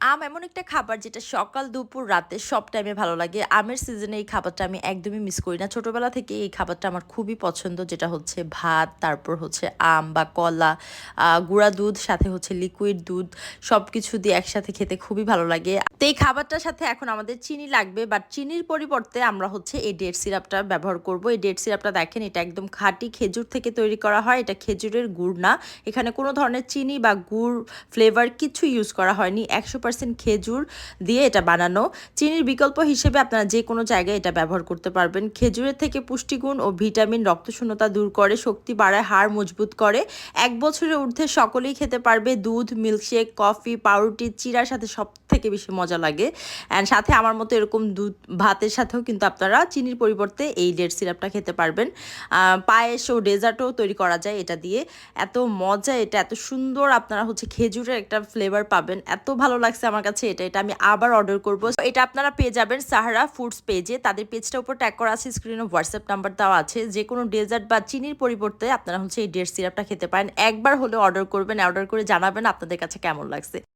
আম এমন একটা খাবার যেটা সকাল, দুপুর, রাতে সব টাইমে ভালো লাগে। আমের সিজনে এই খাবারটা আমি একদমই মিস করি না। ছোটবেলা থেকেই এই খাবারটা আমার খুবই পছন্দ যেটা হচ্ছে ভাত, তারপর হচ্ছে আম বা কলা, গুঁড়া দুধ সাথে হচ্ছে লিকুইড দুধ সবকিছু দিয়ে একসাথে খেতে খুবই ভালো লাগে। তো এই খাবারটার সাথে এখন আমাদের চিনি লাগবে বাট চিনির পরিবর্তে আমরা হচ্ছে এই ডেট সিরাপটা ব্যবহার করব। এই ডেট সিরাপটা দেখেন এটা একদম খাঁটি খেজুর থেকে তৈরি করা হয়। এটা খেজুরের গুড় না। এখানে কোনো ধরনের চিনি বা গুড় ফ্লেভার কিছু ইউজ করা হয়নি। 100% খেজুর দিয়ে এটা বানানো। চিনির বিকল্প হিসেবে আপনারা যে কোনো জায়গায় এটা ব্যবহার করতে পারবেন। খেজুরের থেকে পুষ্টিগুণ ও ভিটামিন রক্তশূন্যতা দূর করে, শক্তি বাড়ায়, হাড় মজবুত করে। 1 বছরের ঊর্ধ্বে সকলেই খেতে পারবে। দুধ, মিল্কশেক, কফি, পাউরুটি, চিড়ার সাথে সবথেকে বেশি মজা লাগে। অ্যান্ড সাথে আমার মতো এরকম দুধ ভাতের সাথেও কিন্তু আপনারা চিনির পরিবর্তে এই ডেট সিরাপটা খেতে পারবেন। পায়েস ও ডেজার্টও তৈরি করা যায় এটা দিয়ে। এত মজা এটা, এত সুন্দর আপনারা হচ্ছে খেজুরের একটা ফ্লেভার পাবেন। এত ভালো লাগছে আমার কাছে এটা আমি আবার অর্ডার করব। এটা আপনারা পেয়ে যাবেন সাহারা ফুডস পেজে। তাদের পেজটার উপর ট্যাগ করা আছে, স্ক্রিনে হোয়াটসঅ্যাপ নাম্বার দেওয়া আছে। যে কোনো ডেজার্ট বা চিনির পরিবর্তে আপনারা হচ্ছে এই ডেট সিরাপটা খেতে পারেন। একবার হলে অর্ডার করবেন, অর্ডার করে জানাবেন আপনাদের কাছে কেমন লাগছে।